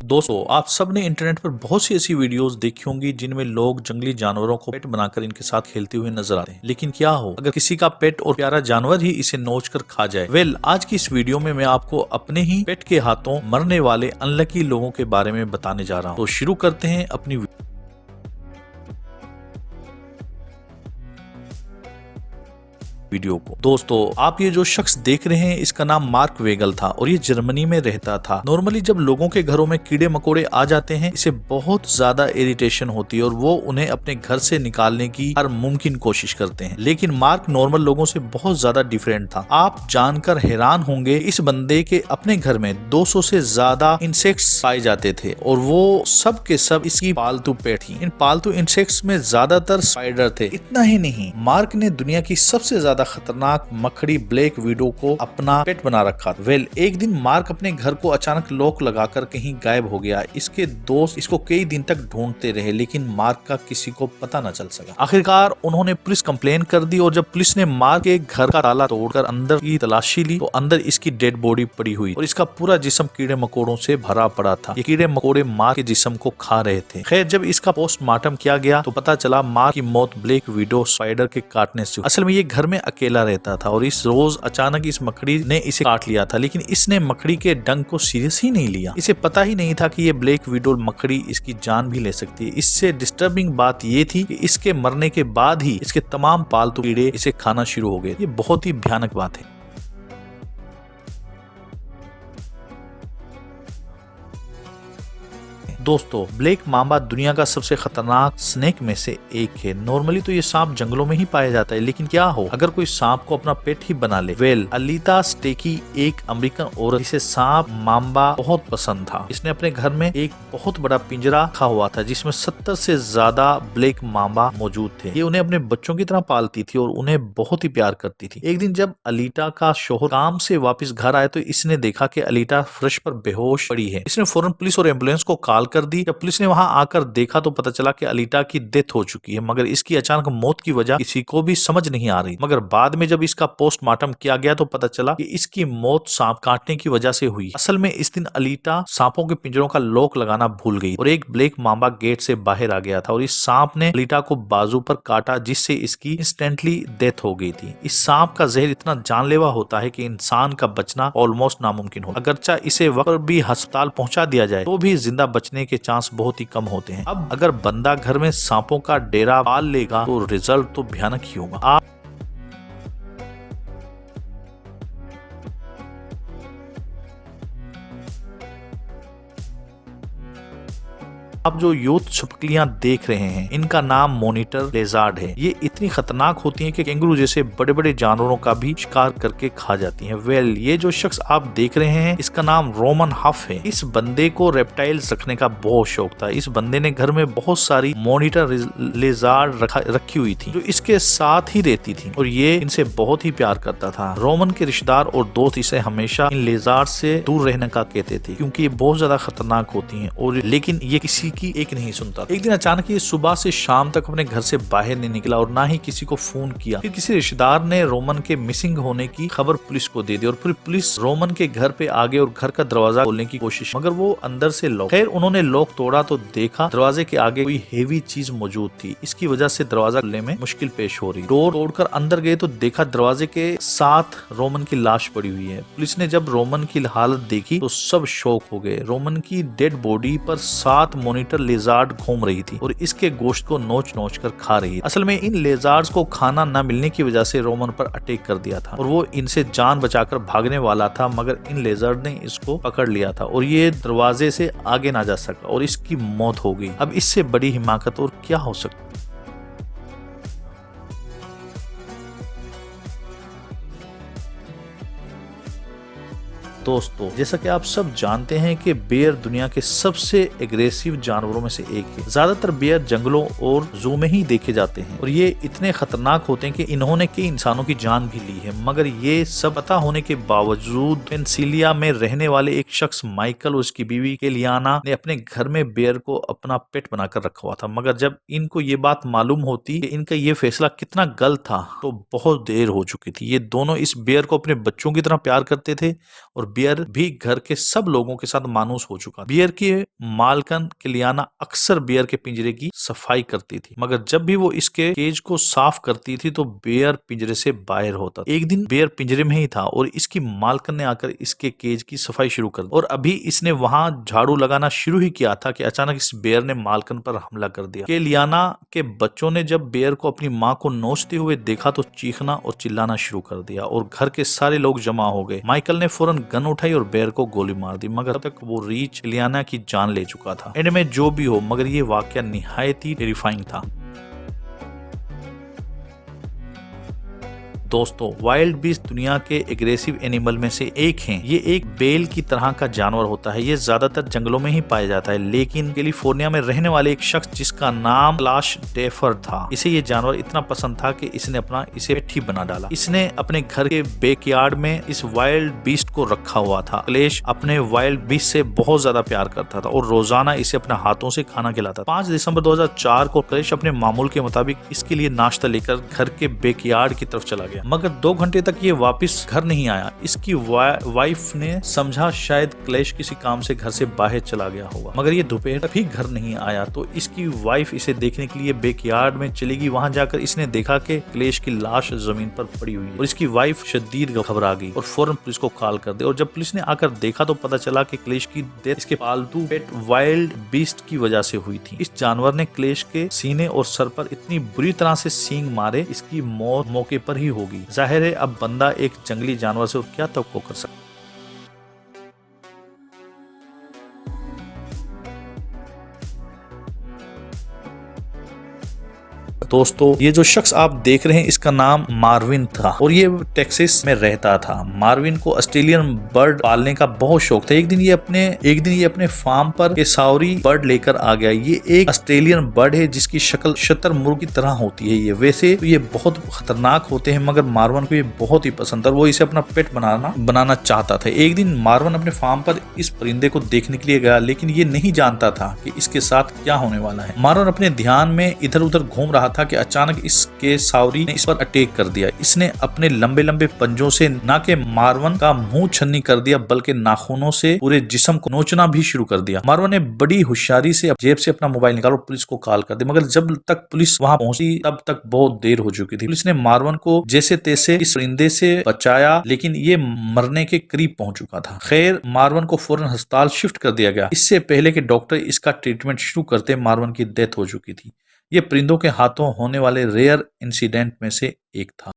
दोस्तों, आप सब ने इंटरनेट पर बहुत सी ऐसी वीडियोस देखी होंगी जिनमें लोग जंगली जानवरों को पेट बनाकर इनके साथ खेलते हुए नजर आते हैं। लेकिन क्या हो अगर किसी का पेट और प्यारा जानवर ही इसे नोच कर खा जाए। आज की इस वीडियो में मैं आपको अपने ही पेट के हाथों मरने वाले अनलकी लोगों के बारे में बताने जा रहा हूँ। तो शुरू करते हैं अपनी वीडियो को। दोस्तों, आप ये जो शख्स देख रहे हैं इसका नाम मार्क वेगल था और ये जर्मनी में रहता था। नॉर्मली जब लोगों के घरों में कीड़े मकोड़े आ जाते हैं इसे बहुत ज्यादा इरिटेशन होती है और वो उन्हें अपने घर से निकालने की हर मुमकिन कोशिश करते हैं। लेकिन मार्क नॉर्मल लोगों से बहुत ज्यादा डिफरेंट था। आप जानकर हैरान होंगे इस बंदे के अपने घर में 200 से ज्यादा इंसेक्ट्स पाए जाते थे और वो सब के सब इसकी पालतू पेट थी। इन पालतू इंसेक्ट्स में ज्यादातर स्पाइडर थे। इतना ही नहीं, मार्क ने दुनिया की सबसे ज्यादा खतरनाक मकड़ी ब्लैक विडो को अपना पेट बना रखा था। एक दिन मार्क अपने घर को अचानक लॉक लगाकर कहीं गायब हो गया। इसके दोस्त इसको कई दिन तक ढूंढते रहे लेकिन मार्क का किसी को पता न चल सका। आखिरकार उन्होंने पुलिस कंप्लेन कर दी और जब पुलिस ने मार्क के घर का ताला तोड़कर अंदर की तलाशी ली तो अंदर इसकी डेड बॉडी पड़ी हुई और इसका पूरा जिस्म कीड़े मकोड़ों से भरा पड़ा था। ये कीड़े मकोड़े मार्क के जिस्म को खा रहे थे। खैर, जब इसका पोस्टमार्टम किया गया तो पता चला मार्क की मौत ब्लैक विडो स्पाइडर के काटने से। असल में ये घर में अकेला रहता था और इस रोज अचानक इस मकड़ी ने इसे काट लिया था, लेकिन इसने मकड़ी के डंक को सीरियस ही नहीं लिया। इसे पता ही नहीं था कि ये ब्लैक विडो मकड़ी इसकी जान भी ले सकती है। इससे डिस्टर्बिंग बात ये थी कि इसके मरने के बाद ही इसके तमाम पालतू कीड़े इसे खाना शुरू हो गए। ये बहुत ही भयानक बात है। दोस्तों, ब्लैक मांबा दुनिया का सबसे खतरनाक स्नेक में से एक है। नॉर्मली तो ये सांप जंगलों में ही पाया जाता है, लेकिन क्या हो अगर कोई सांप को अपना पेट ही बना ले। अलीता स्टेकी एक अमेरिकन औरत जिसे सांप मांबा बहुत पसंद था। इसने अपने घर में एक बहुत बड़ा पिंजरा रखा हुआ था जिसमें 70 से ज्यादा ब्लैक मांबा मौजूद थे। ये उन्हें अपने बच्चों की तरह पालती थी और उन्हें बहुत ही प्यार करती थी। एक दिन जब अलीता का शौहर काम से वापस घर आए तो इसने देखा कि अलीता फर्श पर बेहोश पड़ी है। इसने फौरन पुलिस और एम्बुलेंस को कॉल कर दी। जब पुलिस ने वहां आकर देखा तो पता चला कि अलीता की डेथ हो चुकी है, मगर इसकी अचानक मौत की वजह किसी को भी समझ नहीं आ रही। मगर बाद में जब इसका पोस्टमार्टम किया गया तो पता चला कि इसकी मौत सांप काटने की वजह से हुई। असल में इस दिन अलीता सांपों के पिंजरों का लॉक लगाना भूल गई और एक ब्लैक मांबा गेट से बाहर आ गया था और इस सांप ने अलीता को बाजू पर काटा जिससे इसकी इंस्टेंटली डेथ हो गई थी। इस सांप का जहर इतना जानलेवा होता है कि इंसान का बचना ऑलमोस्ट नामुमकिन हो। अगरचा इसे वक्त पर भी अस्पताल पहुंचा दिया जाए तो भी जिंदा बचने के चांस बहुत ही कम होते हैं। अब अगर बंदा घर में सांपों का डेरा पाल लेगा तो रिजल्ट तो भयानक ही होगा। आप जो यूथ छिपकलियां देख रहे हैं इनका नाम मॉनिटर लेजार्ड है। ये इतनी खतरनाक होती हैं कि कैंगरू जैसे बड़े बड़े जानवरों का भी शिकार करके खा जाती हैं। ये जो शख्स आप देख रहे हैं इसका नाम रोमन हफ है। इस बंदे को रेप्टाइल्स रखने का बहुत शौक था। इस बंदे ने घर में बहुत सारी मॉनिटर लेजार्ड रखी हुई थी जो इसके साथ ही रहती थी और ये इनसे बहुत ही प्यार करता था। रोमन के रिश्तेदार और दोस्त इसे हमेशा इन लेजार्ड से दूर रहने का कहते थे क्योंकि ये बहुत ज्यादा खतरनाक होती हैं और लेकिन ये किसी की एक नहीं सुनता। एक दिन अचानक ये सुबह से शाम तक अपने घर से बाहर नहीं निकला और ना ही किसी को फोन किया। फिर किसी रिश्तेदार ने रोमन के मिसिंग होने की खबर पुलिस को दे दी और फिर पुलिस रोमन के घर पे आ गई और घर का दरवाजा खोलने की कोशिश, मगर वो अंदर से लॉक। खैर, उन्होंने लॉक तोड़ा तो देखा दरवाजे के आगे कोई हेवी चीज मौजूद थी। इसकी वजह से दरवाजा खोलने में मुश्किल पेश हो रही। डोर तोड़कर अंदर गए तो देखा दरवाजे के साथ रोमन की लाश पड़ी हुई है। पुलिस ने जब रोमन की हालत देखी तो सब शॉक हो गए। रोमन की डेड बॉडी पर 7 मॉनिटर लेजार्ड घूम रही थी और इसके गोश्त को नोच नोच कर खा रही थी। असल में इन लेजार्ड्स को खाना न मिलने की वजह से रोमन पर अटैक कर दिया था और वो इनसे जान बचाकर भागने वाला था, मगर इन लेजार्ड ने इसको पकड़ लिया था और ये दरवाजे से आगे ना जा सका और इसकी मौत हो गई। अब इससे बड़ी हिमाकत और क्या हो सकती। दोस्तों, जैसा कि आप सब जानते हैं कि बेयर दुनिया के सबसे एग्रेसिव जानवरों में से एक है। ज्यादातर बेयर जंगलों और जू में ही देखे जाते हैं और ये इतने खतरनाक होते हैं कि इन्होंने कई इंसानों की जान भी ली है। मगर ये सब पता होने के बावजूद पेंसिलिया में रहने वाले एक शख्स माइकल और उसकी बीवी केलियाना ने अपने घर में बेयर को अपना पेट बनाकर रखा हुआ था। मगर जब इनको ये बात मालूम होती कि इनका ये फैसला कितना गलत था तो बहुत देर हो चुकी थी। ये दोनों इस बेयर को अपने बच्चों की तरह प्यार करते थे और बियर भी घर के सब लोगों के साथ मानूस हो चुका। बियर की मालकन किलियाना अक्सर बियर के पिंजरे की सफाई करती थी, मगर जब भी वो इसके केज को साफ करती थी तो बियर पिंजरे से बाहर होता। एक दिन बियर पिंजरे में ही था और इसकी मालकन ने आकर इसके केज की सफाई शुरू कर दी और अभी इसने वहां झाड़ू लगाना शुरू ही किया था कि अचानक इस बियर ने मालकन पर हमला कर दिया। केलियाना के बच्चों ने जब बियर को अपनी मां को नोचते हुए देखा तो चीखना और चिल्लाना शुरू कर दिया और घर के सारे लोग जमा हो गए। माइकल ने फौरन गन उठाई और बियर को गोली मार दी, मगर तब तक वो रीच केलियाना की जान ले चुका था। एंड में जो भी हो, मगर ये वाकया निहायत ही टेरिफाइंग था। दोस्तों, वाइल्ड बीस्ट दुनिया के एग्रेसिव एनिमल में से एक हैं। ये एक बेल की तरह का जानवर होता है। ये ज्यादातर जंगलों में ही पाया जाता है, लेकिन कैलिफोर्निया में रहने वाले एक शख्स जिसका नाम क्लैश डेफर था, इसे ये जानवर इतना पसंद था कि इसने इसे पेट ही बना डाला। इसने अपने घर के बैकयार्ड में इस वाइल्ड बीस्ट को रखा हुआ था। क्लैश अपने वाइल्ड बीस्ट से बहुत ज्यादा प्यार करता था और रोजाना इसे अपने हाथों से खाना खिलाता था। 5 दिसंबर 2004 को क्लैश अपने मामूल के मुताबिक इसके लिए नाश्ता लेकर घर के बैकयार्ड की तरफ चला गया, मगर 2 घंटे तक ये वापस घर नहीं आया। इसकी वाइफ ने समझा शायद क्लैश किसी काम से घर से बाहर चला गया होगा, मगर ये दोपहर तक भी घर नहीं आया। तो इसकी वाइफ इसे देखने के लिए बैकयार्ड में चली गई। वहां जाकर इसने देखा कि क्लैश की लाश जमीन पर पड़ी हुई है और इसकी वाइफ शदीद घबरा गई और फौरन पुलिस को कॉल कर दी। और जब पुलिस ने आकर देखा तो पता चला कि क्लैश की डेथ इसके पालतू पेट वाइल्ड बीस्ट की वजह से हुई थी। इस जानवर ने क्लैश के सीने और सर पर इतनी बुरी तरह से सींग मारे, इसकी मौत मौके पर ही होगी। जाहिर है अब बंदा एक जंगली जानवर से और क्या तवक्को कर सकता। दोस्तों, ये जो शख्स आप देख रहे हैं इसका नाम मार्विन था और ये टेक्सास में रहता था। मार्विन को ऑस्ट्रेलियन बर्ड पालने का बहुत शौक था। एक दिन ये अपने फार्म पर केसाउरी बर्ड लेकर आ गया। ये एक ऑस्ट्रेलियन बर्ड है जिसकी शक्ल शतरमुर्ग की तरह होती है। ये वैसे तो ये बहुत खतरनाक होते हैं, मगर मार्विन को ये बहुत ही पसंद था और वो इसे अपना पेट बनाना चाहता था। एक दिन मार्विन अपने फार्म पर इस परिंदे को देखने के लिए गया, लेकिन ये नहीं जानता था कि इसके साथ क्या होने वाला है। मार्विन अपने ध्यान में इधर उधर घूम रहा था कि अचानक इसके सावरी ने इस पर अटैक कर दिया। इसने अपने लंबे लंबे पंजों से न के मार्विन का मुंह छन्नी कर दिया, बल्कि नाखूनों से पूरे जिस्म को नोचना भी शुरू कर दिया। मार्विन ने बड़ी होशियारी से जेब से अपना मोबाइल निकाला और पुलिस को कॉल कर दी, मगर जब तक पुलिस वहां पहुंची तब तक बहुत देर हो चुकी थी। पुलिस ने मार्विन को जैसे तैसे इस परिंदे से बचाया, लेकिन ये मरने के करीब पहुंच चुका था। खैर, मार्विन को फौरन अस्पताल शिफ्ट कर दिया गया। इससे पहले कि डॉक्टर इसका ट्रीटमेंट शुरू करते, मार्विन की डेथ हो चुकी थी। ये परिंदों के हाथों होने वाले रेयर इंसिडेंट में से एक था।